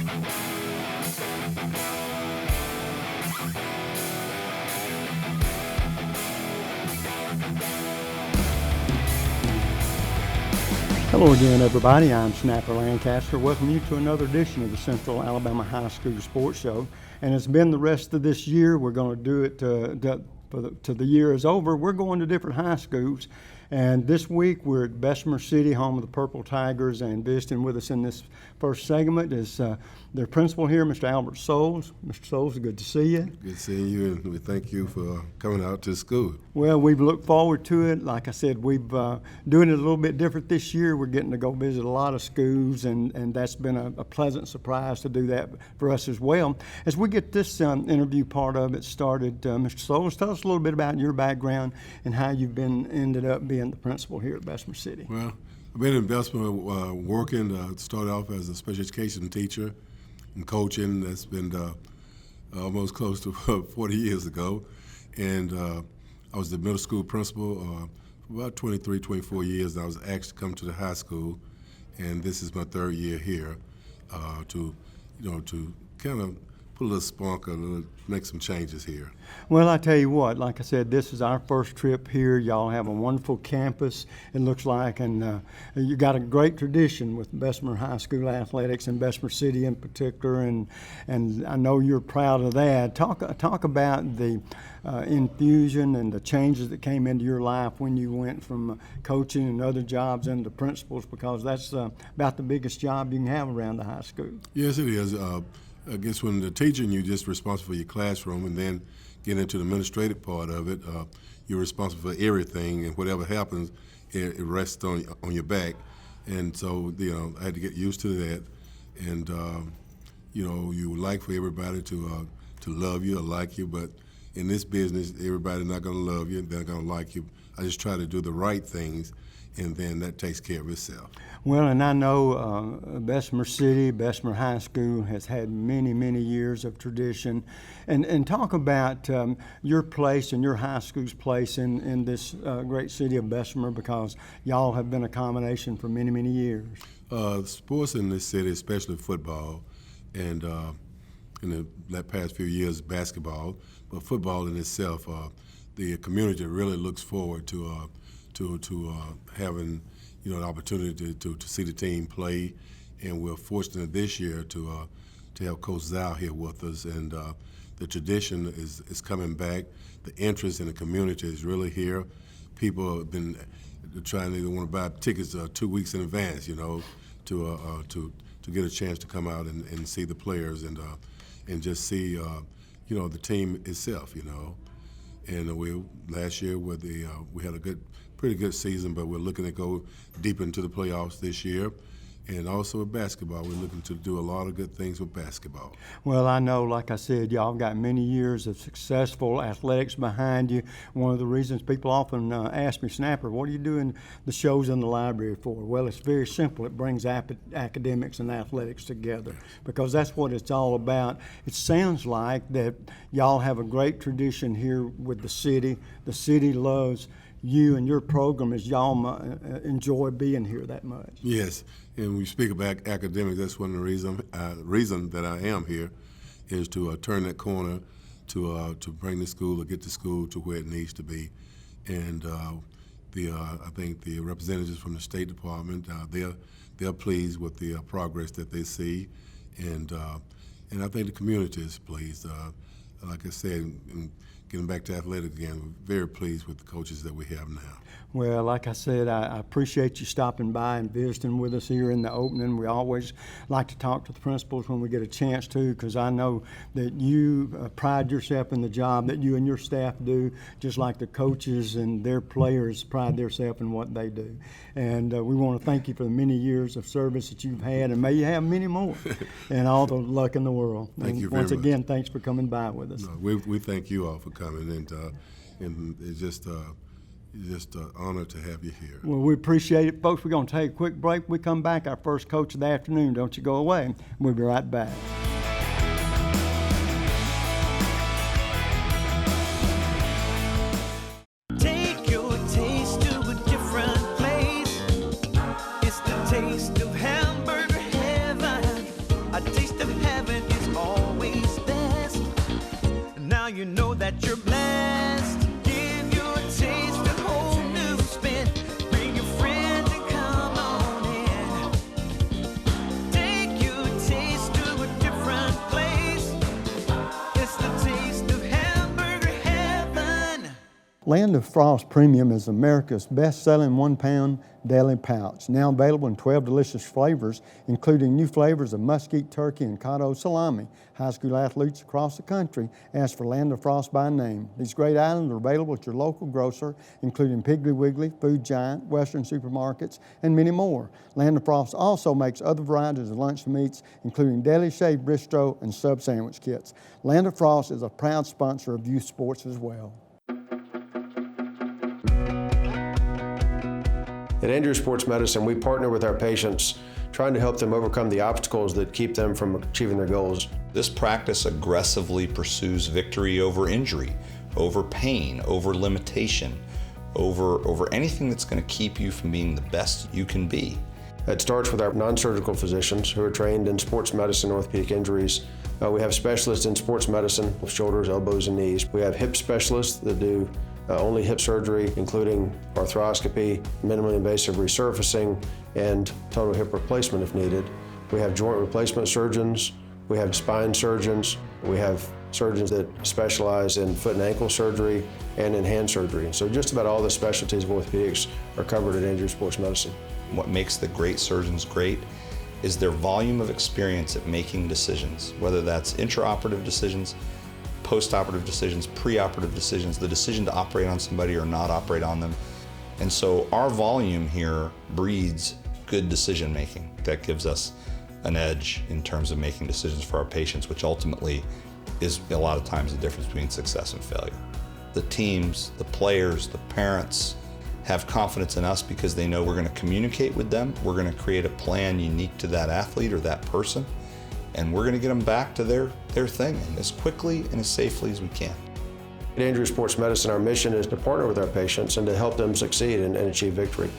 Hello again, everybody. I'm Snapper Lancaster. Welcome you to another edition of the Central Alabama High School Sports Show. And it's been the rest of this year. We're going to do it till the year is over. We're going to different high schools. And this week we're at Bessemer City, home of the Purple Tigers, and visiting with us in this first segment is their principal here, Mr. Albert Souls. Mr. Souls, good to see you. Good seeing you, and we thank you for coming out to school. Well, we've looked forward to it. Like I said, we've doing it a little bit different this year. We're getting to go visit a lot of schools, and that's been a pleasant surprise to do that for us as well. As we get this interview part of it started, Mr. Souls, tell us a little bit about your background and how you've ended up being the principal here at Bessemer City. Well, I've been in Bessemer working, started off as a special education teacher and coaching. That's been almost close to 40 years ago. And I was the middle school principal for about 23, 24 years. And I was asked to come to the high school, and this is my third year here to kind of put a little spunk, make some changes here. Well, I tell you what, like I said, this is our first trip here. Y'all have a wonderful campus, it looks like, and you got a great tradition with Bessemer High School athletics and Bessemer City in particular, and I know you're proud of that. Talk about the infusion and the changes that came into your life when you went from coaching and other jobs into principals, because that's about the biggest job you can have around the high school. Yes, it is. I guess when the teaching, you're just responsible for your classroom, and then get into the administrative part of it, you're responsible for everything, and whatever happens, it rests on your back. And so, I had to get used to that. And, you would like for everybody to love you or like you, but in this business, everybody's not going to love you, they're going to like you. I just try to do the right things, and then that takes care of itself. Well, and I know Bessemer City, Bessemer High School has had many, many years of tradition. And talk about your place and your high school's place in this great city of Bessemer, because y'all have been a combination for many, many years. Sports in this city, especially football, and in the past few years, basketball, but football in itself, the community really looks forward to having the opportunity to see the team play, and we're fortunate this year to have Coach Zhao here with us, and the tradition is coming back. The interest in the community is really here. People have been trying to want to buy tickets 2 weeks in advance, to get a chance to come out and see the players and just see the team itself, And last year we had a pretty good season, but we're looking to go deep into the playoffs this year. And also with basketball, we're looking to do a lot of good things with basketball. Well, I know, like I said, y'all got many years of successful athletics behind you. One of the reasons people often ask me, Snapper, what are you doing the shows in the library for? Well, it's very simple. It brings academics and athletics together, because that's what it's all about. It sounds like that y'all have a great tradition here with the city. The city loves you and your program as y'all enjoy being here that much. Yes, and when we speak about academics, that's one of the reason that I am here, is to turn that corner, to bring the school, or get the school to where it needs to be. And I think the representatives from the State Department, they're pleased with the progress that they see, and I think the community is pleased. Like I said, getting back to athletics again, we're very pleased with the coaches that we have now. Well, like I said, I appreciate you stopping by and visiting with us here in the opening. We always like to talk to the principals when we get a chance to, because I know that you pride yourself in the job that you and your staff do, just like the coaches and their players pride themselves in what they do. And we want to thank you for the many years of service that you've had, and may you have many more, and all the luck in the world. Thank you very much. Once again, thanks for coming by with us. No, we thank you all for coming, and it's just an honor to have you here. Well, we appreciate it. Folks, we're going to take a quick break. We come back, our first coach of the afternoon. Don't you go away. We'll be right back. Take your taste to a different place. It's the taste of hamburger heaven. A taste of that you're blessed. Give your taste a whole new spin. Bring your friends and come on in. Take your taste to a different place. It's the taste of hamburger heaven. Land of Frost Premium is America's best-selling 1-pound deli pouch, now available in 12 delicious flavors, including new flavors of mesquite turkey and cotto salami. High school athletes across the country ask for Land of Frost by name. These great items are available at your local grocer, including Piggly Wiggly, Food Giant, Western supermarkets, and many more. Land of Frost also makes other varieties of lunch meats, including deli shaved bistro and sub sandwich kits. Land of Frost is a proud sponsor of youth sports as well. At Andrew Sports Medicine, we partner with our patients, trying to help them overcome the obstacles that keep them from achieving their goals. This practice aggressively pursues victory over injury, over pain, over limitation, over anything that's going to keep you from being the best you can be. It starts with our non-surgical physicians who are trained in sports medicine, orthopedic injuries. We have specialists in sports medicine, with shoulders, elbows, and knees. We have hip specialists that do only hip surgery, including arthroscopy, minimally invasive resurfacing, and total hip replacement if needed. We have joint replacement surgeons. We have spine surgeons. We have surgeons that specialize in foot and ankle surgery and in hand surgery. So just about all the specialties of orthopedics are covered at Andrew Sports Medicine. What makes the great surgeons great is their volume of experience at making decisions, whether that's intraoperative decisions, post-operative decisions, pre-operative decisions, the decision to operate on somebody or not operate on them. And so our volume here breeds good decision making. That gives us an edge in terms of making decisions for our patients, which ultimately is a lot of times the difference between success and failure. The teams, the players, the parents have confidence in us because they know we're going to communicate with them, we're going to create a plan unique to that athlete or that person, and we're going to get them back to their thing as quickly and as safely as we can. At Andrew Sports Medicine, our mission is to partner with our patients and to help them succeed and achieve victory.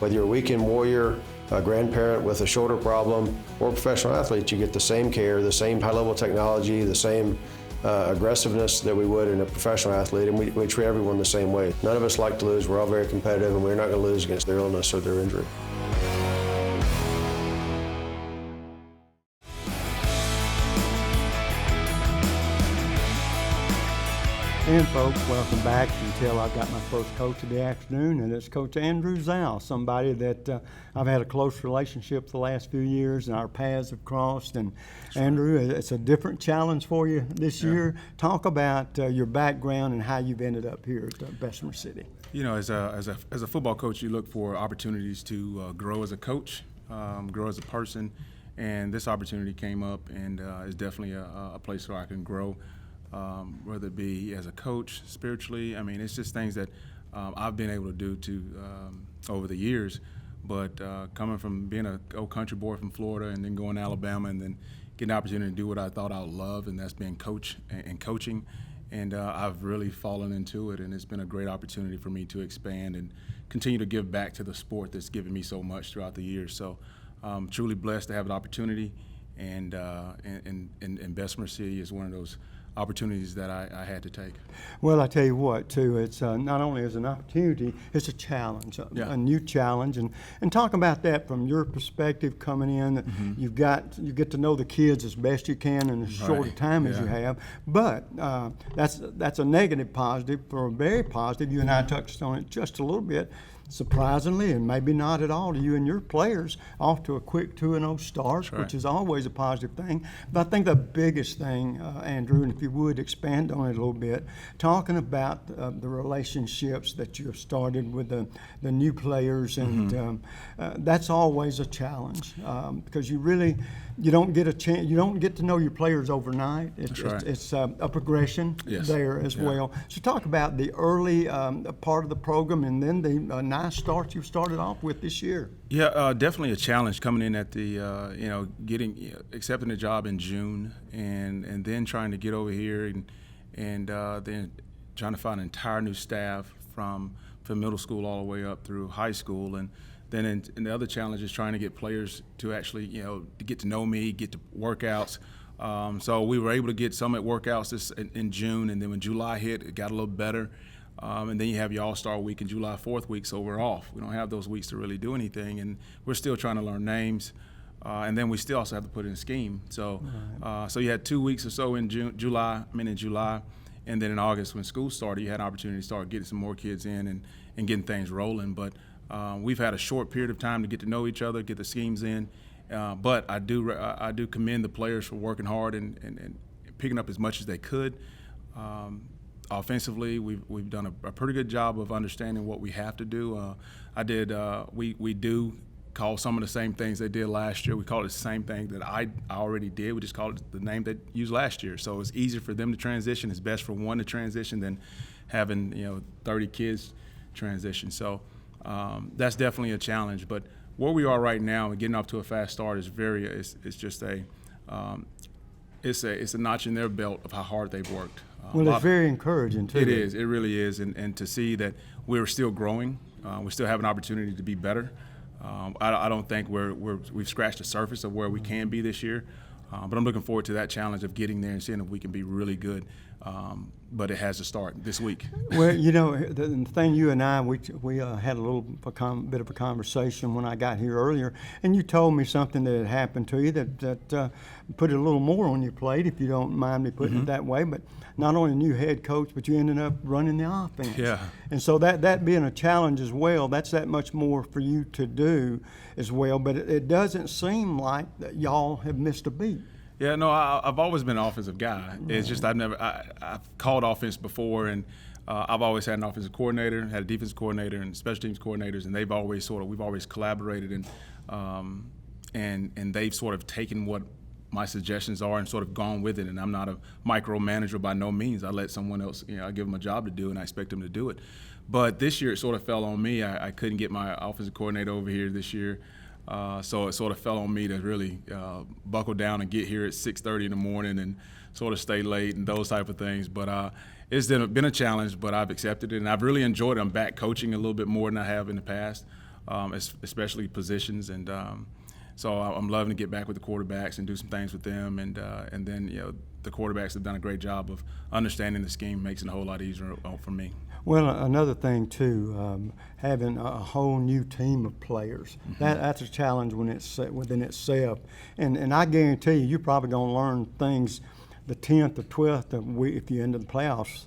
Whether you're a weekend warrior, a grandparent with a shoulder problem, or a professional athlete, you get the same care, the same high-level technology, the same aggressiveness that we would in a professional athlete, and we treat everyone the same way. None of us like to lose. We're all very competitive, and we're not going to lose against their illness or their injury. And folks, welcome back. You can tell I've got my first coach of the afternoon, and it's Coach Andrew Zhao, somebody that I've had a close relationship the last few years, and our paths have crossed. And Andrew, it's a different challenge for you this year. Talk about your background and how you've ended up here at Bessemer City. You know, as a football coach, you look for opportunities to grow as a coach, grow as a person, and this opportunity came up, and is definitely a place where I can grow. Whether it be as a coach, spiritually, I mean, it's just things that I've been able to do over the years. But coming from being an old country boy from Florida and then going to Alabama and then getting the opportunity to do what I thought I would love, and that's being coach and coaching. And I've really fallen into it, and it's been a great opportunity for me to expand and continue to give back to the sport that's given me so much throughout the years. So I'm truly blessed to have an opportunity, and Bessemer City is one of those opportunities that I had to take. Well, I tell you what, too, it's not only as an opportunity, it's a challenge, a new challenge. And talk about that from your perspective coming in. Mm-hmm. You get to know the kids as best you can in as short a time as you have. But that's a negative positive for a very positive. You and I touched on it just a little bit. Surprisingly, and maybe not at all to you and your players, off to a quick 2-0 start, which is always a positive thing. But I think the biggest thing, Andrew, and if you would expand on it a little bit, talking about the relationships that you have started with the new players, and that's always a challenge because you don't get a chance, you don't get to know your players overnight. It's a progression there as well. So talk about the early part of the program, and then the nice start you started off with this year. Yeah, definitely a challenge coming in at the accepting the job in June, and then trying to get over here and then trying to find an entire new staff from middle school all the way up through high school, and then and the other challenge is trying to get players to actually to get to know me, get to workouts, So we were able to get some at workouts in June, and then when July hit, it got a little better. And then you have your All-Star week and July 4th week, so we're off. We don't have those weeks to really do anything, and we're still trying to learn names. And then we still also have to put in a scheme. So, so you had 2 weeks or so in July, and then in August when school started, you had an opportunity to start getting some more kids in and getting things rolling. But we've had a short period of time to get to know each other, get the schemes in. But I do commend the players for working hard and picking up as much as they could. Offensively, we've done a pretty good job of understanding what we have to do. We do call some of the same things they did last year. We call it the same thing that I already did. We just call it the name they used last year. So it's easier for them to transition. It's best for one to transition than having 30 kids transition. So that's definitely a challenge. But where we are right now and getting off to a fast start is it's just a notch in their belt of how hard they've worked. Well, it's very encouraging too. It is. It really is. And to see that we're still growing, we still have an opportunity to be better. I don't think we've scratched the surface of where we can be this year, but I'm looking forward to that challenge of getting there and seeing if we can be really good. But it has to start this week. Well, the thing you and I, we had a little bit of a conversation when I got here earlier, and you told me something that had happened to you that put a little more on your plate, if you don't mind me putting it that way. But not only a new head coach, but you ended up running the offense. Yeah. And so that being a challenge as well, that's that much more for you to do as well. But it doesn't seem like that y'all have missed a beat. Yeah, no, I've always been an offensive guy. It's just I've called offense before, and I've always had an offensive coordinator, had a defensive coordinator, and special teams coordinators, and we've always collaborated, and they've sort of taken what my suggestions are and sort of gone with it. And I'm not a micromanager by no means. I let someone else, I give them a job to do, and I expect them to do it. But this year it sort of fell on me. I couldn't get my offensive coordinator over here this year. So it sort of fell on me to really buckle down and get here at 6:30 in the morning and sort of stay late and those type of things. But it's been a challenge, but I've accepted it, and I've really enjoyed it. I'm back coaching a little bit more than I have in the past, especially positions. And so I'm loving to get back with the quarterbacks and do some things with them. And then the quarterbacks have done a great job of understanding the scheme, makes it a whole lot easier for me. Well, another thing too, having a whole new team of players, that's a challenge within itself. And I guarantee you're probably going to learn things the 10th or 12th if you end the playoffs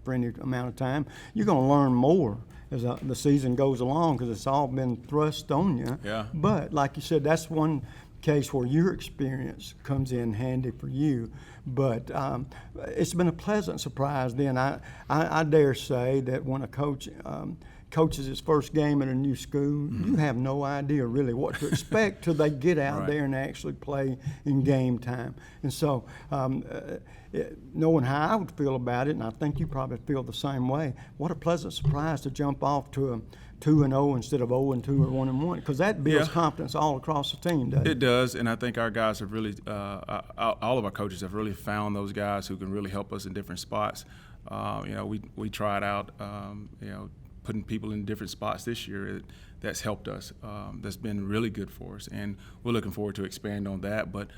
for any amount of time. You're going to learn more as the season goes along because it's all been thrust on you. Yeah. But like you said, that's one case where your experience comes in handy for you. But it's been a pleasant surprise then. I dare say that when a coach coaches his first game at a new school, you have no idea really what to expect till they get out there and actually play in game time. And so knowing how I would feel about it, and I think you probably feel the same way, what a pleasant surprise to jump off to a 2-0 instead of 0-2 or 1-1, because that builds confidence all across the team, doesn't it? It does, and I think our guys have really, all of our coaches have really found those guys who can really help us in different spots. We tried out, putting people in different spots this year. That's helped us. That's been really good for us, and we're looking forward to expand on that. But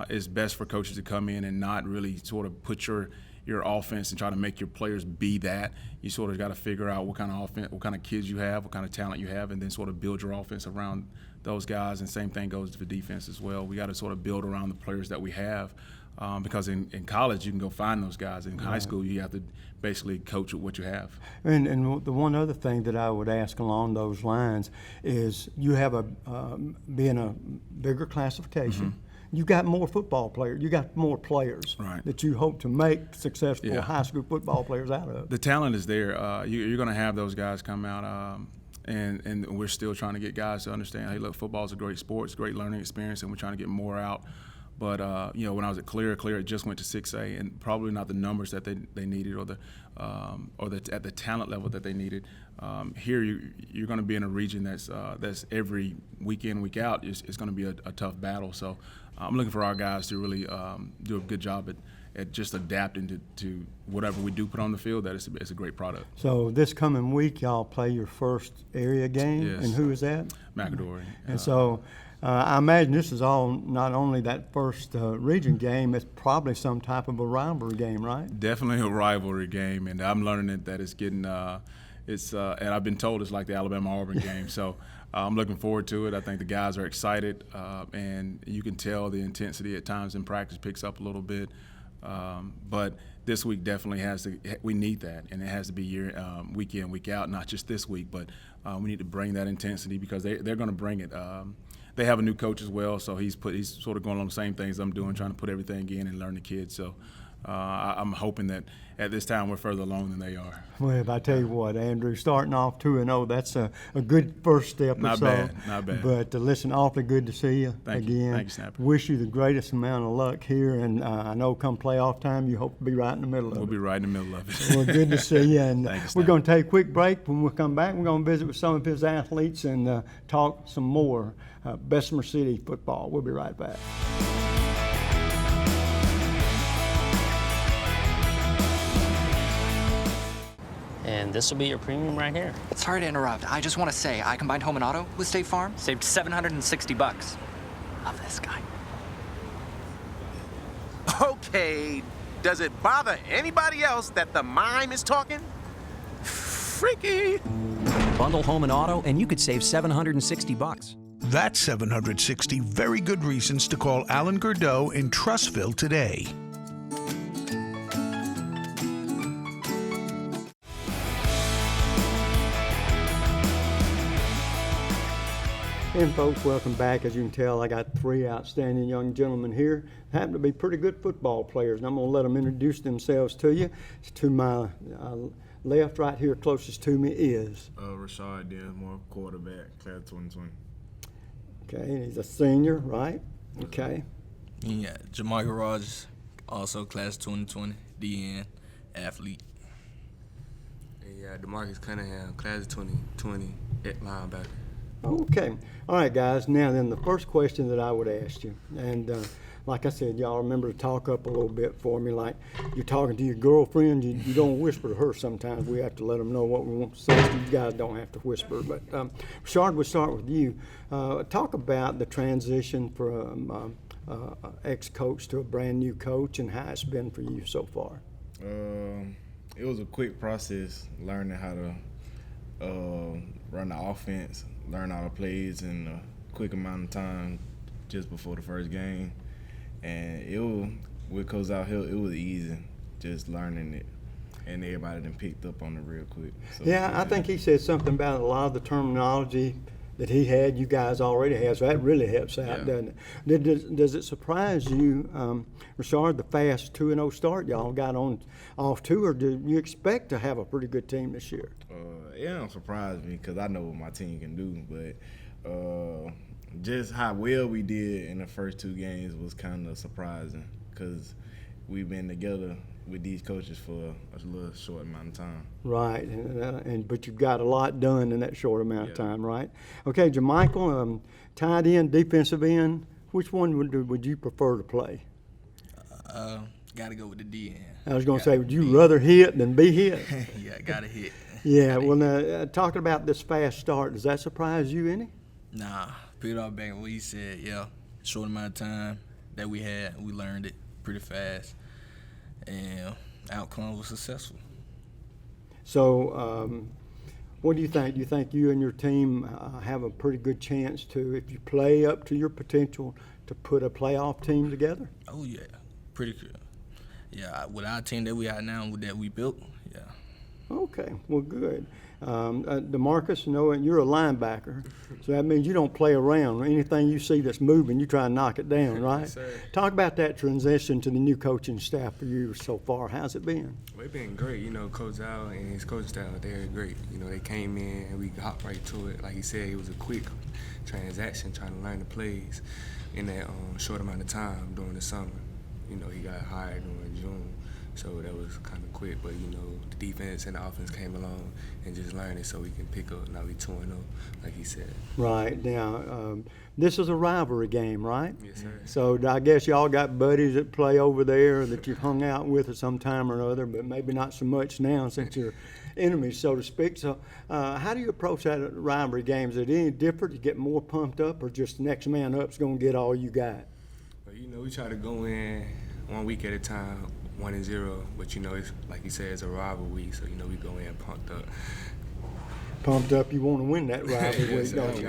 it's best for coaches to come in and not really sort of put your offense and try to make your players be that. You sort of got to figure out what kind of offense, what kind of kids you have, what kind of talent you have, and then sort of build your offense around those guys. And same thing goes for defense as well. We got to sort of build around the players that we have, because in college you can go find those guys. In high school you have to basically coach with what you have. And the one other thing that I would ask along those lines is you have being a bigger classification. You got more football players. You got more players that you hope to make successful high school football players out of. The talent is there. You're going to have those guys come out, and we're still trying to get guys to understand, hey, look, football is a great sport. It's a great learning experience, and we're trying to get more out. But when I was at Clear it just went to 6A, and probably not the numbers that they needed or at the talent level that they needed. Here you're going to be in a region that's every week in, week out. It's going to be a tough battle. So I'm looking for our guys to really do a good job at just adapting to whatever we do put on the field. That it's a great product. So this coming week, y'all play your first area game, Yes. And who is that? McAdory. And so I imagine this is all not only that first region game, it's probably some type of a rivalry game, right? Definitely a rivalry game, and I'm learning that it's getting and I've been told it's like the Alabama-Auburn game. So I'm looking forward to it. I think the guys are excited, and you can tell the intensity at times in practice picks up a little bit. But this week definitely we need that, and it has to be week in, week out, not just this week, but we need to bring that intensity because they're going to bring it. They have a new coach as well, so he's sort of going on the same things I'm doing, trying to put everything in and learn the kids. So I'm hoping that at this time we're further along than they are. Well, if I tell you what, Andrew, starting off 2-0, that's a good first step Not or so. bad, not bad. But listen, awfully good to see you Thank you. again. Thank you, Snapper. Wish you the greatest amount of luck here, and I know come playoff time, you hope to be right in the middle of We'll it. be right in the middle of it. Well, good to see you. And Thank you, we're Snapper. going to take a quick break. When we come back, we're going to visit with some of his athletes and talk some more Bessemer City football. We'll be right back. And this will be your premium right here. Sorry to interrupt. I just want to say I combined home and auto with State Farm. Saved $760. Love this guy. Okay, does it bother anybody else that the mime is talking? Freaky. Bundle home and auto, and you could save $760. That's 760 very good reasons to call Alan Gurdeau in Trussville today. And folks, welcome back. As you can tell, I got three outstanding young gentlemen here. Happen to be pretty good football players, and I'm going to let them introduce themselves to you. To my left, right here, closest to me is Rashad Dinsmore, quarterback, class 2020. okay, and he's a senior, right? Okay. Yeah, Jamarcus Rogers, also class 2020, DN, athlete. Yeah, DeMarcus Cunningham, class 2020, linebacker. Okay. All right, guys. Now then, the first question that I would ask you, and like I said, y'all remember to talk up a little bit for me. Like you're talking to your girlfriend, you don't whisper to her sometimes. We have to let them know what we want to say. So you guys don't have to whisper. But Rashard, we'll start with you. Talk about the transition from ex-coach to a brand new coach and how it's been for you so far. It was a quick process, learning how to run the offense, learn all the plays in a quick amount of time just before the first game. And with Coach out here, it was easy just learning it. And everybody then picked up on it real quick. So, yeah, I think he said something about a lot of the terminology that he had, you guys already have, so that really helps out, doesn't it? Does it surprise you, Rashard, the fast 2-0 start y'all got off to, or do you expect to have a pretty good team this year? It don't surprise me because I know what my team can do, but just how well we did in the first two games was kind of surprising because we've been together with these coaches for a little short amount of time. Right, but you've got a lot done in that short amount of time, right? Okay, Jermichael, tight end, defensive end, which one would you prefer to play? Got to go with the DN. I was going to say, would you rather hit than be hit? Yeah, got to hit. Yeah, well, now, talking about this fast start, does that surprise you any? Nah, pick it up back on what he said, yeah. Short amount of time that we had, we learned it pretty fast. And outcome was successful. So what do you think? Do you think you and your team have a pretty good chance to, if you play up to your potential, to put a playoff team together? Oh, yeah, pretty good. Yeah, with our team that we have now, that we built, yeah. Okay, well, good. DeMarcus, you're a linebacker, so that means you don't play around. Anything you see that's moving, you try and knock it down, right? Yes, sir. Talk about that transition to the new coaching staff for you so far. How's it been? Well, it's been great. Coach Al and his coaching staff, they're great. They came in and we hopped right to it. Like he said, it was a quick transaction trying to learn the plays in that short amount of time during the summer. He got hired during June. So that was kind of quick, but the defense and the offense came along and just learned it so we can pick up. Now we 2-0, like he said. Right. Now, this is a rivalry game, right? Yes, sir. So I guess y'all got buddies that play over there that you've hung out with at some time or other, but maybe not so much now since you're enemies, so to speak. So how do you approach that at rivalry games? Is it any different? You get more pumped up, or just next man up's going to get all you got? But we try to go in 1 week at a time, 1-0. But it's like you said, it's a rival week, so we go in pumped up. Pumped up, you want to win that rivalry Yes, week, don't you?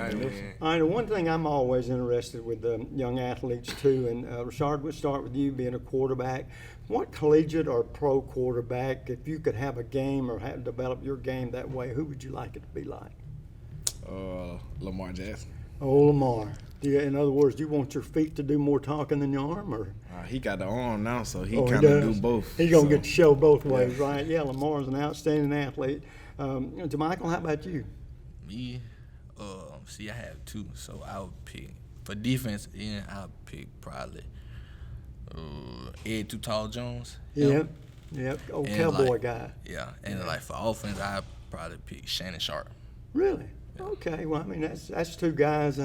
All right, the one thing I'm always interested with young athletes too, and Rashard, we'll start with you being a quarterback. What collegiate or pro quarterback, if you could have a game or develop your game that way, who would you like it to be like? Lamar Jackson. Oh, Lamar. In other words, do you want your feet to do more talking than your arm, or? He got the arm now, so he Oh, kind he of does. do both. He's gonna so. get to show both ways, right? Yeah, Lamar's an outstanding athlete. DeMichael, how about you? Me, I have two, so I would pick for defense. I'll pick probably Ed Too Tall Jones. Yep, old And cowboy guy. Yeah, and like for offense, I'd probably pick Shannon Sharp. Really? Okay. Well, I mean, that's two guys.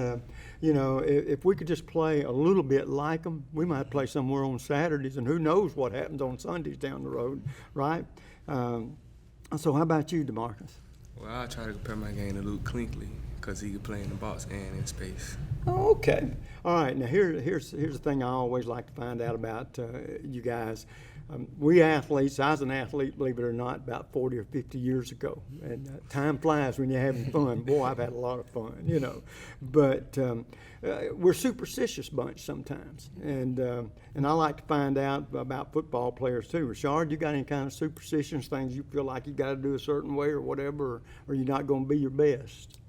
If we could just play a little bit like them, we might play somewhere on Saturdays, and who knows what happens on Sundays down the road, right? So how about you, DeMarcus? Well, I try to compare my game to Luke Clinkley because he could play in the box and in space. Oh, okay. All right. Now here's the thing I always like to find out about you guys. We athletes, I was an athlete, believe it or not, about 40 or 50 years ago. And time flies when you're having fun. Boy, I've had a lot of fun, But we're a superstitious bunch sometimes. And I like to find out about football players too. Rashard, you got any kind of superstitions, things you feel like you got to do a certain way or whatever, or you're not going to be your best?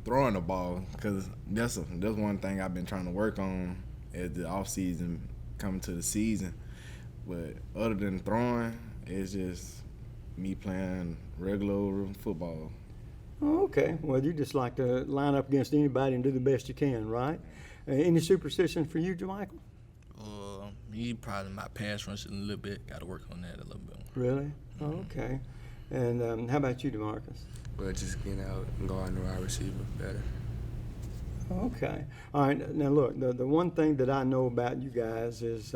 Throwing the ball, because that's one thing I've been trying to work on as the off season coming to the season. But other than throwing, it's just me playing regular football. Oh, okay. Well, you just like to line up against anybody and do the best you can, right? Any superstitions for you, JaMichael? Me, probably my pass rush a little bit. Got to work on that a little bit. Really? Oh, okay. And how about you, DeMarcus? Well, just getting out and guarding the wide receiver better. Okay. All right. Now, look, the one thing that I know about you guys is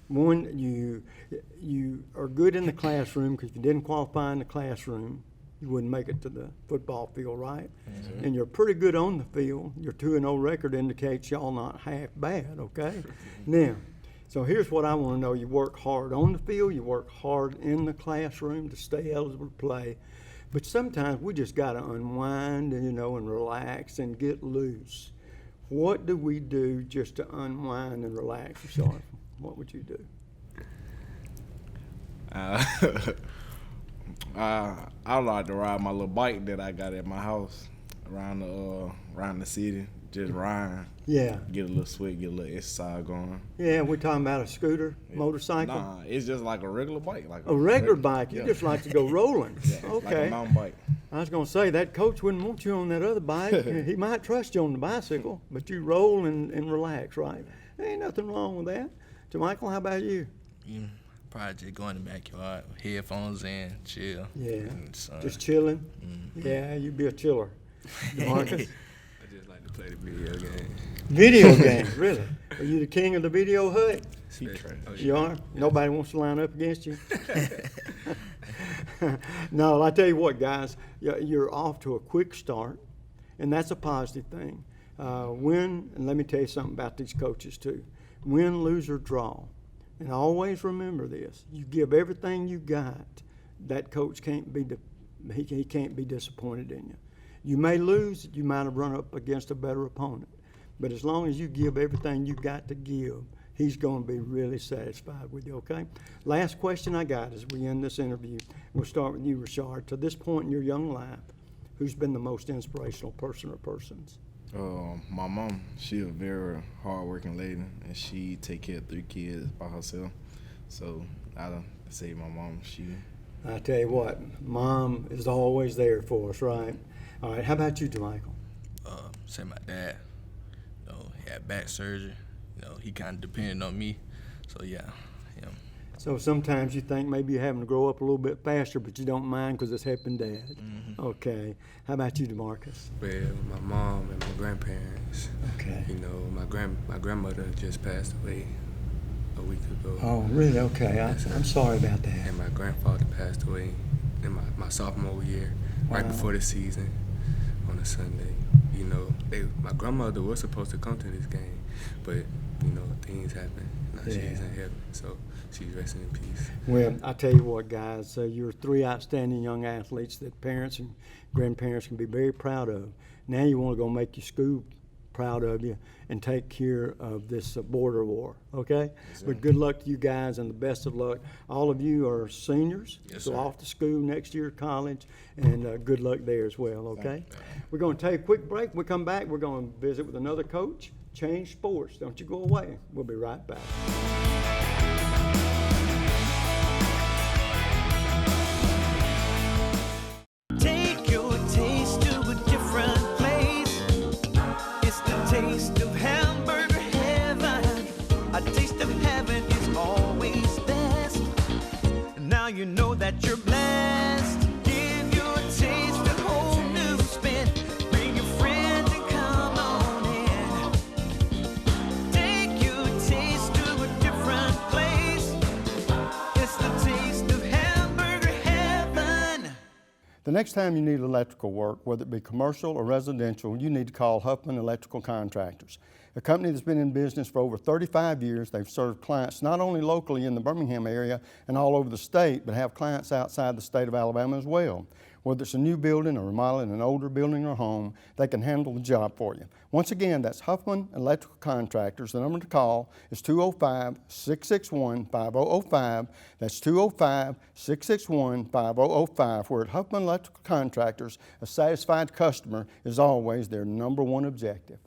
one, you are good in the classroom, because if you didn't qualify in the classroom, you wouldn't make it to the football field, right? Mm-hmm. And you're pretty good on the field. Your 2-0 record indicates y'all not half bad, okay? Now, so here's what I want to know. You work hard on the field, you work hard in the classroom to stay eligible to play, but sometimes we just got to unwind, and relax and get loose. What do we do just to unwind and relax, Rashard? What would you do? I like to ride my little bike that I got at my house around the city, just riding. Yeah. Get a little sweat, get a little exercise going. Yeah, we're talking about a scooter, motorcycle? Nah, it's just like a regular bike. Like a regular bike? You just like to go rolling? Yeah, okay. like a mountain bike. I was going to say, that coach wouldn't want you on that other bike. He might trust you on the bicycle, but you roll and relax, right? There ain't nothing wrong with that. JaMichael, how about you? Probably just go in the backyard, headphones in, chill. Yeah, just chilling? Mm-hmm. Yeah, you'd be a chiller. DeMarcus? I just like to play the video game. Video games, really? Are you the king of the video hut? You are? Yeah. Nobody wants to line up against you? No, I tell you what, guys, you're off to a quick start, and that's a positive thing. And let me tell you something about these coaches too. Win, lose, or draw. And always remember this. You give everything you got, that coach can't be he can't be disappointed in you. You may lose, you might have run up against a better opponent. But as long as you give everything you got to give, he's going to be really satisfied with you, okay? Last question I got as we end this interview. We'll start with you, Rashard. To this point in your young life, who's been the most inspirational person or persons? My mom, she a very hard-working lady, and she take care of 3 kids by herself. So I say my mom, I tell you what, Mom is always there for us, right? All right, how about you, DeMichael? Say my dad. He had back surgery. He kind of depended on me. So yeah, him. So sometimes you think maybe you're having to grow up a little bit faster, but you don't mind because it's helping Dad. Mm-hmm. Okay. How about you, DeMarcus? Well, my mom and my grandparents. Okay. My grandmother just passed away a week ago. Oh, really? Okay. I'm sorry about that. And my grandfather passed away in my sophomore year, right before the season, on a Sunday. You know, my grandmother was supposed to come to this game, but you know, things happened. Now she's in heaven, so she's resting in peace. Well, I tell you what, guys, you're three outstanding young athletes that parents and grandparents can be very proud of. Now you want to go make your school proud of you and take care of this border war, okay? Yes, but good luck to you guys and the best of luck. All of you are seniors, Yes, so sir. off to school next year, college, and good luck there as well, okay? We're going to take a quick break. When we come back, we're going to visit with another coach, change sports. Don't you go away. We'll be right back. Take your taste to a different place. It's the taste of hamburger heaven. A taste of heaven is always best. Now you know that you're blessed. Give your taste a whole new spin. Bring your friends and come on in. Take your taste to a different place. It's the taste of hamburger heaven. The next time you need electrical work, whether it be commercial or residential, you need to call Huffman Electrical Contractors, a company that's been in business for over 35 years. They've served clients not only locally in the Birmingham area and all over the state, but have clients outside the state of Alabama as well. Whether it's a new building or remodeling an older building or home, they can handle the job for you. Once again, that's Huffman Electrical Contractors. The number to call is 205-661-5005. That's 205-661-5005. Where at Huffman Electrical Contractors, a satisfied customer is always their number one objective.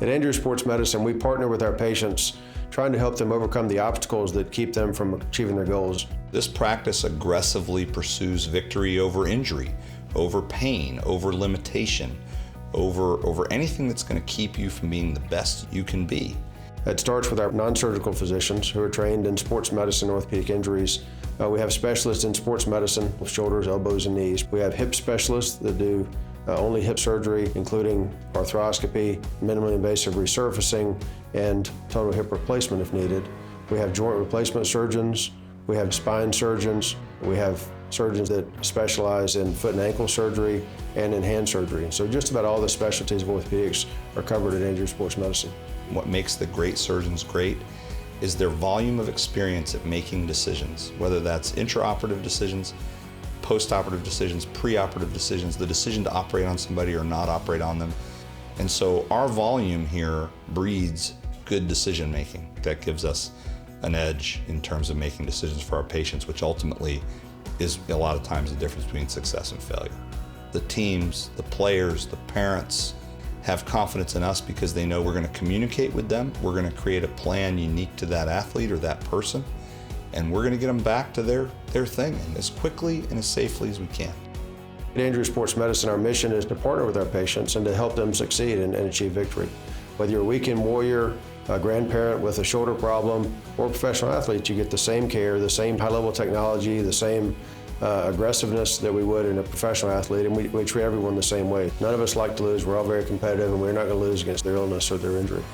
At Andrew Sports Medicine, we partner with our patients, trying to help them overcome the obstacles that keep them from achieving their goals. This practice aggressively pursues victory over injury, over pain, over limitation, over anything that's going to keep you from being the best you can be. It starts with our non-surgical physicians who are trained in sports medicine, orthopedic injuries. We have specialists in sports medicine with shoulders, elbows, and knees. We have hip specialists that do only hip surgery, including arthroscopy, minimally invasive resurfacing, and total hip replacement if needed. We have joint replacement surgeons. We have spine surgeons. We have surgeons that specialize in foot and ankle surgery and in hand surgery. So just about all the specialties of orthopedics are covered at Andrew Sports Medicine. What makes the great surgeons great is their volume of experience at making decisions, whether that's intraoperative decisions, post-operative decisions, pre-operative decisions, the decision to operate on somebody or not operate on them. And so our volume here breeds good decision making. That gives us an edge in terms of making decisions for our patients, which ultimately is a lot of times the difference between success and failure. The teams, the players, the parents have confidence in us because they know we're going to communicate with them, we're going to create a plan unique to that athlete or that person, and we're going to get them back to their thing and as quickly and as safely as we can. At Andrew Sports Medicine, our mission is to partner with our patients and to help them succeed and achieve victory. Whether you're a weekend warrior, a grandparent with a shoulder problem, or a professional athlete, you get the same care, the same high-level technology, the same aggressiveness that we would in a professional athlete, and we treat everyone the same way. None of us like to lose. We're all very competitive, and we're not going to lose against their illness or their injury.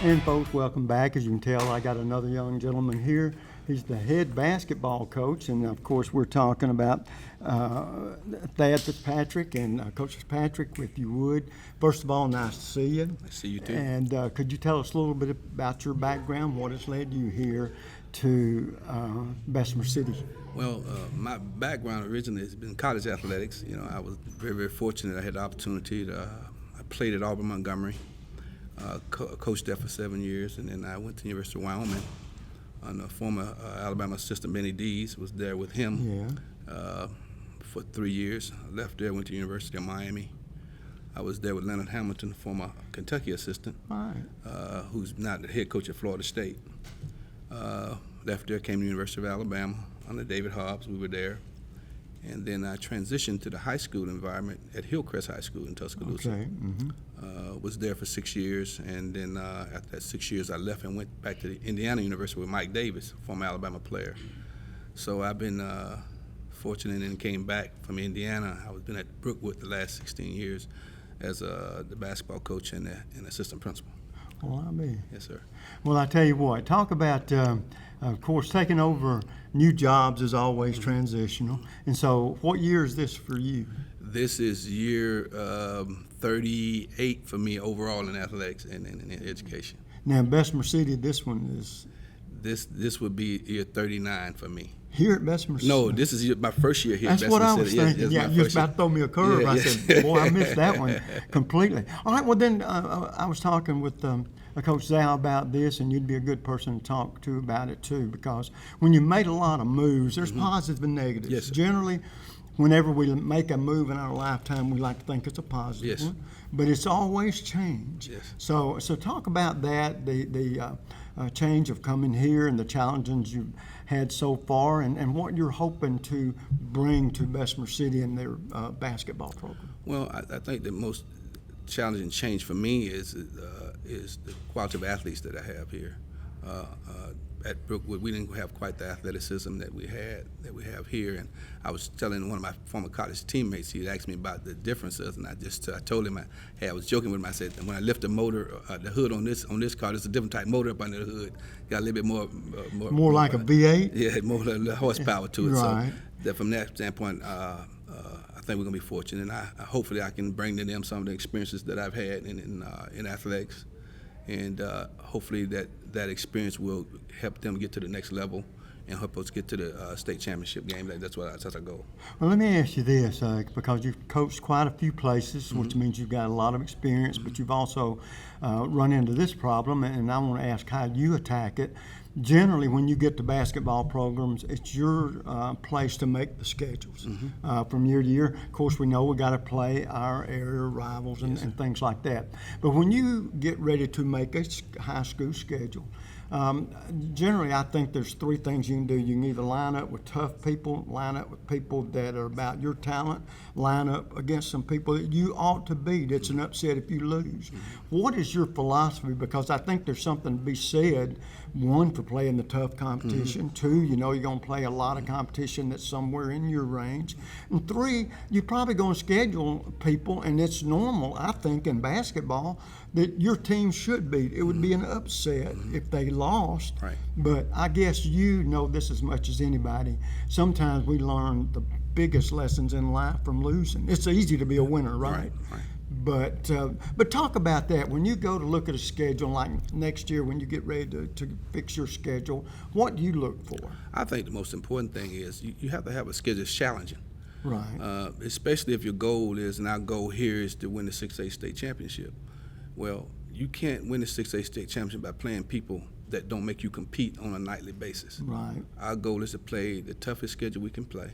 And folks, welcome back. As you can tell, I got another young gentleman here. He's the head basketball coach, and of course we're talking about Thad Fitzpatrick. And Coach Fitzpatrick, if you would, first of all, nice to see you. Nice to see you too. And could you tell us a little bit about your background, what has led you here to Bessemer City? Well, my background originally has been college athletics. You know, I was very, very fortunate. I had the opportunity to, I played at Auburn Montgomery, coached there for 7 years, and then I went to the University of Wyoming. And the former Alabama assistant Benny Dees was there with him for 3 years. I left there, went to the University of Miami. I was there with Leonard Hamilton, former Kentucky assistant, who's not the head coach at Florida State. Left there, came to the University of Alabama under David Hobbs. We were there. And then I transitioned to the high school environment at Hillcrest High School in Tuscaloosa. Okay. Was there for 6 years, and then after that 6 years, I left and went back to the Indiana University with Mike Davis, former Alabama player. So I've been fortunate and came back from Indiana. I was been at Brookwood the last 16 years as the basketball coach and assistant principal. Well, I mean. Yes, sir. Well, I tell you what, talk about, of course, taking over new jobs is always transitional. And so what year is this for you? This is year 38 for me overall in athletics and in education. Now, in Bessemer City, this one is? This would be year 39 for me. Here at Bessemer City? No, this is my first year here That's at Bessemer what I was City. thinking. Yeah, you was about to throw me a curve. Yeah, I yeah. said, boy, I missed that one completely. All right, well, then I was talking with Coach Zal about this, and you'd be a good person to talk to about it, too, because when you made a lot of moves, there's positives and negatives. Yes, sir. Generally, whenever we make a move in our lifetime, we like to think it's a positive one, but it's always change. Yes. So talk about that, the change of coming here and the challenges you've had so far, and what you're hoping to bring to Bessemer City in their basketball program. Well, I think the most challenging change for me is the quality of athletes that I have here. At Brookwood, we didn't have quite the athleticism that we have here. And I was telling one of my former college teammates, he asked me about the differences, and I told him, I was joking with him. I said, when I lift the motor, the hood on this car, there's a different type motor up under the hood. Got a little bit more like a V8. Yeah, more horsepower to it. Right. So from that standpoint, I think we're gonna be fortunate, and hopefully I can bring to them some of the experiences that I've had in athletics. And hopefully that experience will help them get to the next level and help us get to the state championship game. That's our goal. Well, let me ask you this, because you've coached quite a few places, which means you've got a lot of experience, but you've also run into this problem, and I want to ask how you attack it. Generally, when you get to basketball programs, it's your place to make the schedules from year to year. Of course, we know we got to play our area rivals and things like that. But when you get ready to make a high school schedule, generally, I think there's three things you can do. You can either line up with tough people, line up with people that are about your talent, line up against some people that you ought to beat. It's an upset if you lose. What is your philosophy? Because I think there's something to be said, one, for playing the tough competition. Two, you're going to play a lot of competition that's somewhere in your range. And three, you're probably going to schedule people, and it's normal, I think, in basketball, that your team should beat. It would be an upset if they lost. Right. But I guess you know this as much as anybody. Sometimes we learn the biggest lessons in life from losing. It's easy to be a winner, right? Right. But talk about that. When you go to look at a schedule, like next year when you get ready to fix your schedule, what do you look for? I think the most important thing is you have to have a schedule that's challenging. Right. Especially if your goal is, and our goal here is to win the 6A state championship. Well, you can't win the 6A state championship by playing people that don't make you compete on a nightly basis. Right. Our goal is to play the toughest schedule we can play.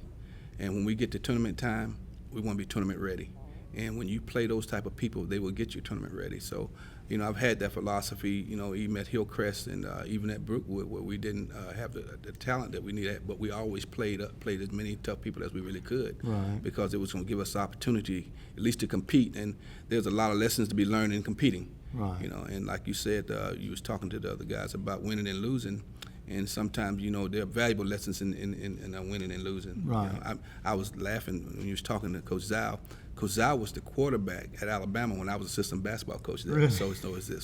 And when we get to tournament time, we want to be tournament ready. And when you play those type of people, they will get you tournament ready. So, I've had that philosophy, even at Hillcrest and even at Brookwood, where we didn't have the talent that we needed, but we always played as many tough people as we really could. Right. Because it was going to give us the opportunity at least to compete. And there's a lot of lessons to be learned in competing. Right. And like you said, you was talking to the other guys about winning and losing. And sometimes, there are valuable lessons in winning and losing. Right. I was laughing when you was talking to Coach Zal. Coach Zal was the quarterback at Alabama when I was assistant basketball coach there. Really? So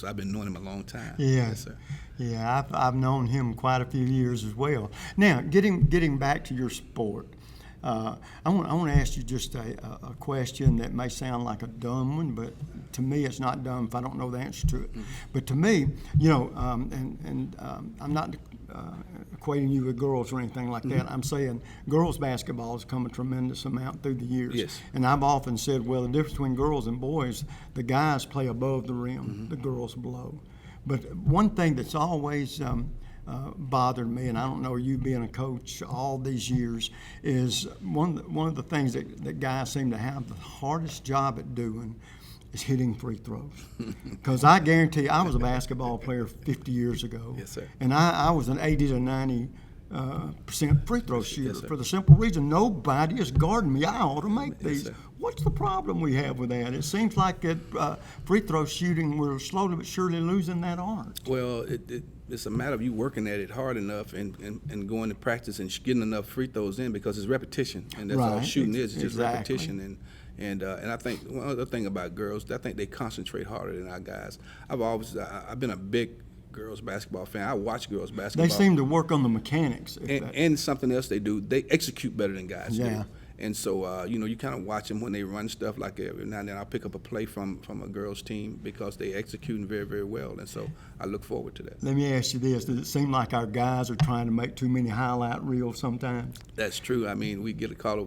I've been knowing him a long time. Yeah. Yes, sir. Yeah, I've known him quite a few years as well. Now, getting back to your sport, I want to ask you just a question that may sound like a dumb one, but to me it's not dumb if I don't know the answer to it. But to me, I'm not equating you with girls or anything like that. I'm saying girls basketball has come a tremendous amount through the years. Yes. And I've often said, well, the difference between girls and boys, the guys play above the rim, the girls below. But one thing that's always bothered me, and I don't know, you being a coach all these years, is one of the things that guys seem to have the hardest job at doing is hitting free throws. Because I guarantee I was a basketball player 50 years ago. Yes, sir. And I was an 80 to 90% free throw shooter, Yes, sir. for the simple reason nobody is guarding me. I ought to make Yes, these. sir. What's the problem we have with that? It seems like that free throw shooting, we're slowly but surely losing that art. Well, it's a matter of you working at it hard enough and going to practice and getting enough free throws in, because it's repetition, and that's all Right. shooting is. It's just Exactly. repetition. And I think one other thing about girls, I think they concentrate harder than our guys. I've been a big girls basketball fan. I watch girls basketball. They seem to work on the mechanics. And something else they do, they execute better than guys Yeah. do. And so, you kind of watch them when they run stuff like every now and then. I'll pick up a play from a girls' team because they executing very, very well. And so I look forward to that. Let me ask you this. Does it seem like our guys are trying to make too many highlight reels sometimes? That's true. I mean, we get caught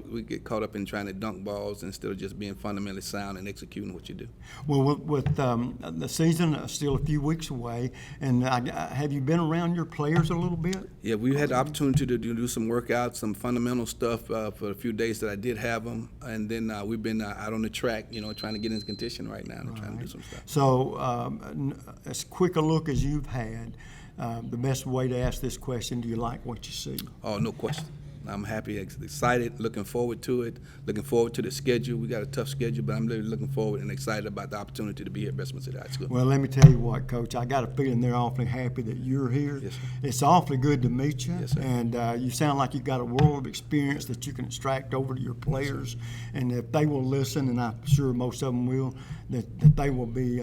up in trying to dunk balls instead of just being fundamentally sound and executing what you do. Well, with the season still a few weeks away, and have you been around your players a little bit? Yeah, we had the opportunity to do some workouts, some fundamental stuff for a few days that I did have them, and then we've been out on the track, trying to get into condition right now and trying to do some stuff. So, as quick a look as you've had, the best way to ask this question: do you like what you see? Oh, no question. I'm happy, excited, looking forward to it, looking forward to the schedule. We got a tough schedule, but I'm really looking forward and excited about the opportunity to be here at Bessemer City High School. Well, let me tell you what, Coach, I got a feeling they're awfully happy that you're here. Yes, sir. It's awfully good to meet you. Yes, sir. And you sound like you've got a world of experience that you can extract over to your players. And if they will listen, and I'm sure most of them will, that they will be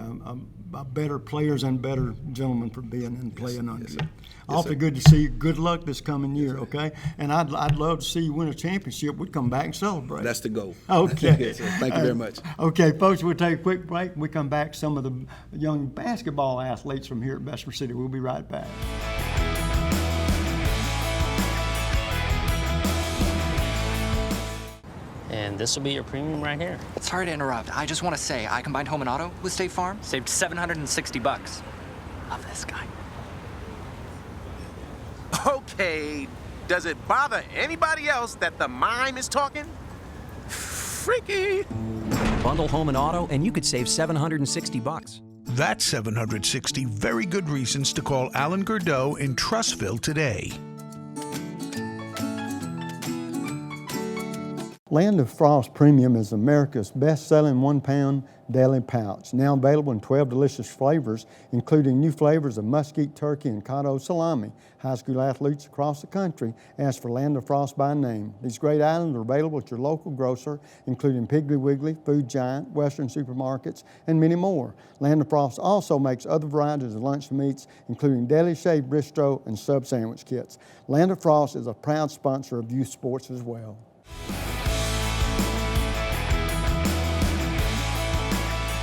better players and better gentlemen for being and playing under you. Awfully good to see you. Good luck this coming year, okay? And I'd love to see you win a championship. We'd come back and celebrate. That's the goal. Okay. Yes, sir. Thank you very much. Okay, folks, we'll take a quick break. When we come back, some of the young basketball athletes from here at Bessemer City. We'll be right back. And this will be your premium right here. Sorry to interrupt. I just want to say I combined home and auto with State Farm. Saved $760. Love this guy. Okay, does it bother anybody else that the mime is talking? Freaky. Bundle home and auto, and you could save $760. That's 760 very good reasons to call Alan Gurdeau in Trussville today. Land of Frost Premium is America's best-selling 1-pound deli pouch, now available in 12 delicious flavors, including new flavors of mesquite turkey and cotto salami. High school athletes across the country ask for Land of Frost by name. These great items are available at your local grocer, including Piggly Wiggly, Food Giant, Western supermarkets, and many more. Land of Frost also makes other varieties of lunch meats, including deli shaved bistro and sub sandwich kits. Land of Frost is a proud sponsor of youth sports as well.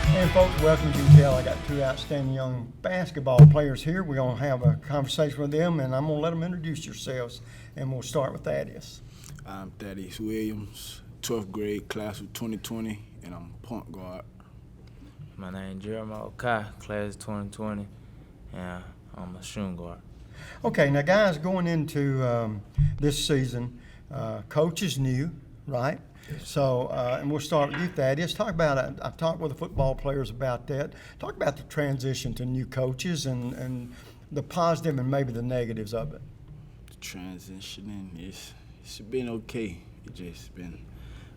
And folks, welcome to Detail. I got two outstanding young basketball players here. We're going to have a conversation with them, and I'm going to let them introduce yourselves, and we'll start with Thaddeus. I'm Thaddeus Williams, 12th grade, class of 2020, and I'm point guard. My name is Jeremiah Okai, class of 2020, and I'm a shooting guard. Okay, now guys, going into this season, coach is new, right? So, and we'll start with you, Thaddeus. Talk about, I've talked with the football players about that. Talk about the transition to new coaches and the positive and maybe the negatives of it. The transitioning, it's been okay. It's just been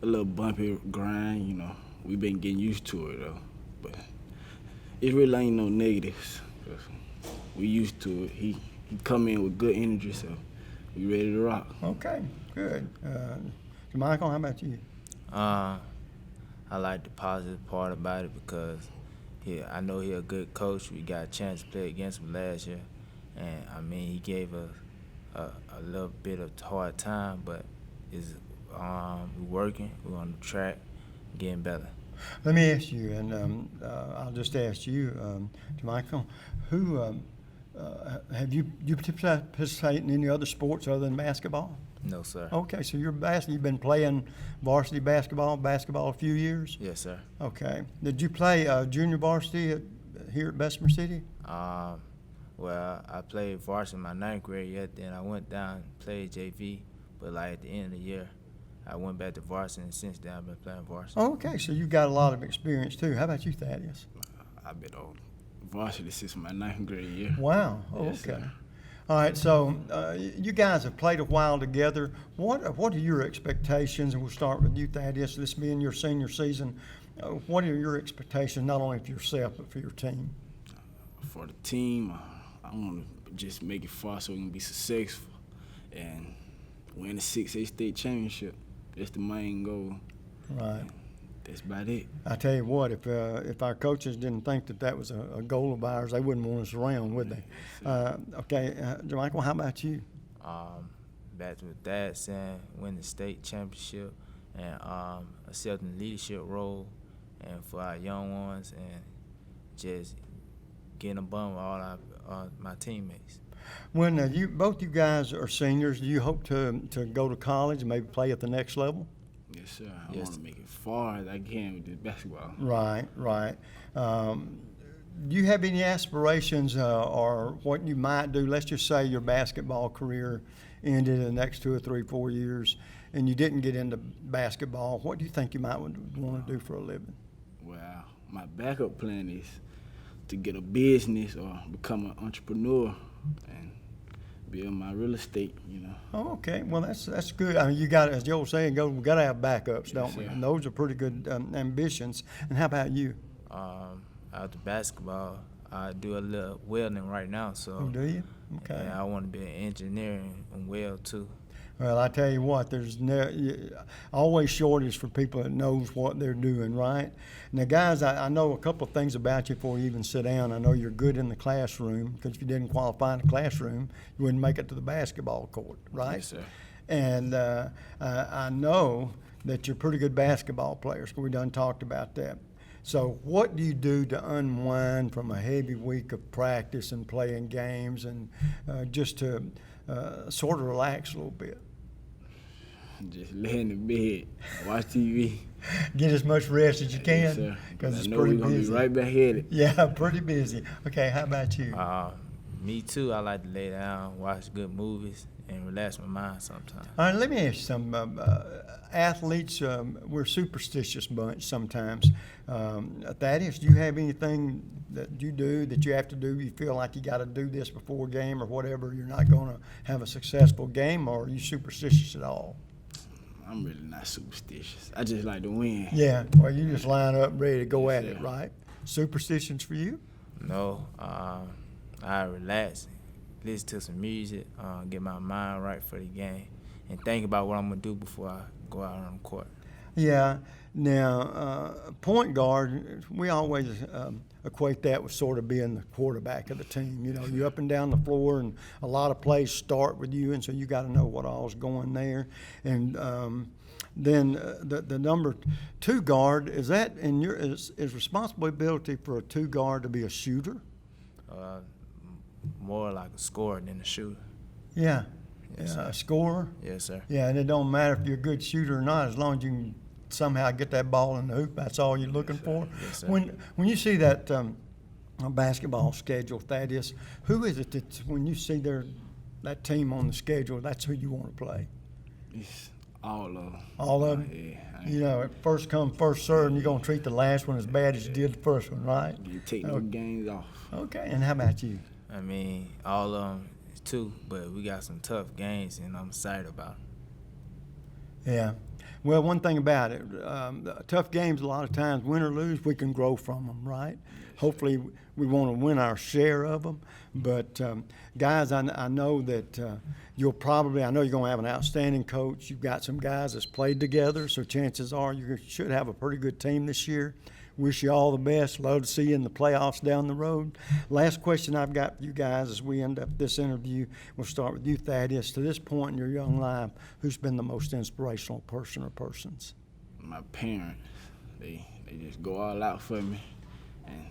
a little bumpy grind, We've been getting used to it, though. But it really ain't no negatives. We used to it. He come in with good energy, so we ready to rock. Okay, good. Michael, how about you? I like the positive part about it because I know he's a good coach. We got a chance to play against him last year, and he gave us a little bit of hard time, but we're working. We're on the track, getting better. Let me ask you, and I'll just ask you, Michael, who have you participate in any other sports other than basketball? No, sir. Okay, so you've been playing varsity basketball a few years? Yes, sir. Okay. Did you play junior varsity here at Bessemer City? Well, I played varsity in my 9th grade yet, then I went down and played JV, but at the end of the year, I went back to varsity, and since then I've been playing varsity. Okay, so you got a lot of experience too. How about you, Thaddeus? I've been on varsity since my 9th grade year. Wow, Yes, okay. sir. All right, so you guys have played a while together. What are your expectations? And we'll start with you, Thaddeus. This being your senior season, what are your expectations not only for yourself but for your team? For the team, I want just make it far so we can be successful and win the 6A state championship. That's the main goal. Right. That's about it. I tell you what, if our coaches didn't think that was a goal of ours, they wouldn't want us around, would they? Okay, Michael, how about you? Back to what Dad saying, win the state championship and accepting leadership role and for our young ones and just getting above all my teammates. When both you guys are seniors, do you hope to go to college and maybe play at the next level? Yes, sir. I want to make it far as I can with this basketball. Right, right. Do you have any aspirations or what you might do? Let's just say your basketball career ended in the next 2 or 3, 4 years and you didn't get into basketball. What do you think you might want to do for a living? Well, my backup plan is to get a business or become an entrepreneur and build my real estate, you know. Oh, okay. Well, that's good. I mean, you got, as the old saying goes, we got to have backups, don't we? sir. And those are pretty good ambitions. And how about you? After basketball, I do a little welding right now. So. Oh, do you? Okay. And I want to be an engineer and weld too. Well, I tell you what, there's always shortage for people that knows what they're doing, right? Now, guys, I know a couple of things about you before you even sit down. I know you're good in the classroom, because if you didn't qualify in the classroom, you wouldn't make it to the basketball court, right? Yes, sir. And I know that you're pretty good basketball players, because we done talked about that. So what do you do to unwind from a heavy week of practice and playing games and just to sort of relax a little bit? Just lay in the bed, watch TV. Get as much rest as you Yes, can, sir. because it's I know pretty we're gonna busy. be right back at it. Yeah, pretty busy. Okay, how about you? Me too. I like to lay down, watch good movies, and relax my mind sometimes. All right, let me ask you something. Athletes, we're a superstitious bunch sometimes. Thaddeus, do you have anything that you do that you have to do? You feel like you got to do this before a game or whatever, you're not going to have a successful game, or are you superstitious at all? I'm really not superstitious. I just like to win. Yeah, well, you just line up ready to go at Yes, it, sir. right? Superstitions for you? No, I relax, listen to some music, get my mind right for the game, and think about what I'm gonna do before I go out on the court. Yeah. Now, point guard, we always equate that with sort of being the quarterback of the team. You know, you're up and down the floor, and a lot of plays start with you, and so you got to know what all's going there. And then the number 2 guard, is that in your is responsibility for a 2 guard to be a shooter? More like a scorer than a shooter. Yeah. Yes, sir. A scorer? Yes, sir. Yeah, and it don't matter if you're a good shooter or not, as long as you can somehow get that ball in the hoop. That's all you're looking for. Yes, sir. When you see that basketball schedule, Thaddeus, who is it that when you see that team on the schedule, that's who you want to play? It's all of them. All of them? Yeah. You know, first come, first serve, and you're going to treat the last one as bad as you did the first one, right? You take no games off. Okay, and how about you? I mean, all of them too, but we got some tough games, and I'm excited about them. Yeah. Well, one thing about it, tough games a lot of times, win or lose, we can grow from them, right? Hopefully we want to win our share of them. But, guys, I know that I know you're going to have an outstanding coach. You've got some guys that's played together, so chances are you should have a pretty good team this year. Wish you all the best. Love to see you in the playoffs down the road. Last question I've got for you guys as we end up this interview. We'll start with you, Thaddeus. To this point in your young life, who's been the most inspirational person or persons? My parents, they just go all out for me and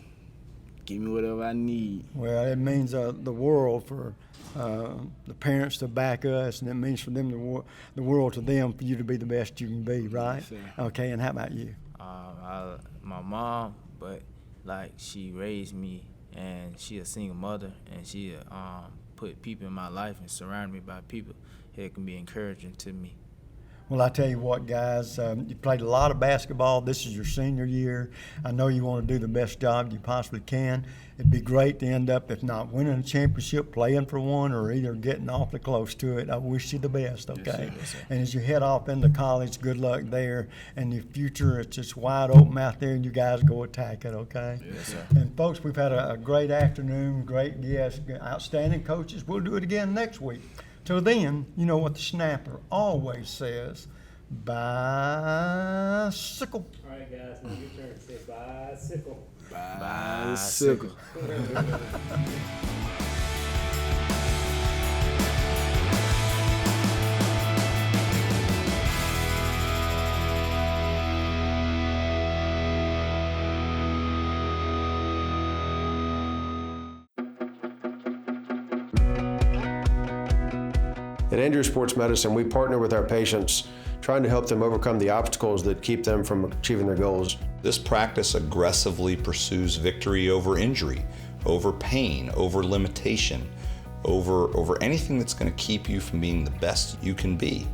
give me whatever I need. Well, it means the world for the parents to back us, and it means for them the world to them for you to be the best you can be, right? Yes, sir. Okay, and how about you? My mom, but like she raised me, and she a single mother, and she put people in my life and surround me by people that can be encouraging to me. Well, I tell you what, guys, you played a lot of basketball. This is your senior year. I know you want to do the best job you possibly can. It'd be great to end up, if not winning a championship, playing for one, or either getting awfully close to it. I wish you the best, okay? Yes, sir. And as you head off into college, good luck there. And the future, it's just wide open out there, and you guys go attack it, okay? Yes, sir. And folks, we've had a great afternoon, great guests, outstanding coaches. We'll do it again next week. Till then, you know what the snapper always says, bicycle. All right, guys, now your turn to say bicycle. Bicycle. At Andrew Sports Medicine, we partner with our patients, trying to help them overcome the obstacles that keep them from achieving their goals. This practice aggressively pursues victory over injury, over pain, over limitation, over anything that's going to keep you from being the best you can be.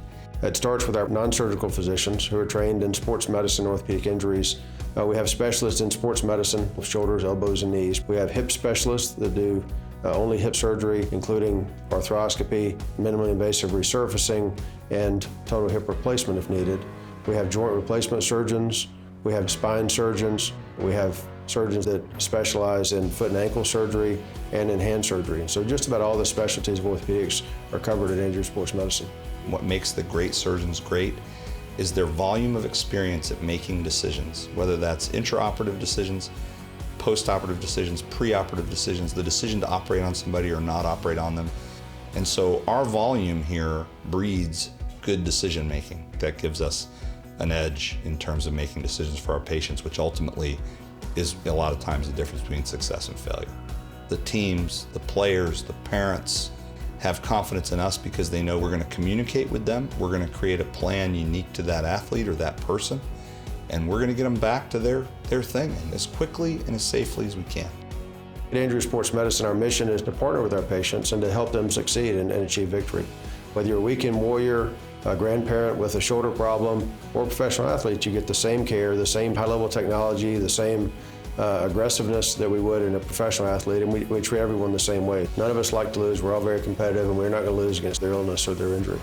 It starts with our non-surgical physicians who are trained in sports medicine, orthopedic injuries. We have specialists in sports medicine with shoulders, elbows, and knees. We have hip specialists that do only hip surgery, including arthroscopy, minimally invasive resurfacing, and total hip replacement if needed. We have joint replacement surgeons. We have spine surgeons. We have surgeons that specialize in foot and ankle surgery and in hand surgery. So just about all the specialties of orthopedics are covered at Andrew Sports Medicine. What makes the great surgeons great is their volume of experience at making decisions, whether that's intraoperative decisions, post-operative decisions, pre-operative decisions, the decision to operate on somebody or not operate on them. And so our volume here breeds good decision making. That gives us an edge in terms of making decisions for our patients, which ultimately is a lot of times the difference between success and failure. The teams, the players, the parents have confidence in us because they know we're going to communicate with them, we're going to create a plan unique to that athlete or that person, and we're going to get them back to their thing as quickly and as safely as we can. At Andrew Sports Medicine, our mission is to partner with our patients and to help them succeed and achieve victory. Whether you're a weekend warrior, a grandparent with a shoulder problem, or a professional athlete, you get the same care, the same high-level technology, the same aggressiveness that we would in a professional athlete, and we treat everyone the same way. None of us like to lose. We're all very competitive, and we're not going to lose against their illness or their injury.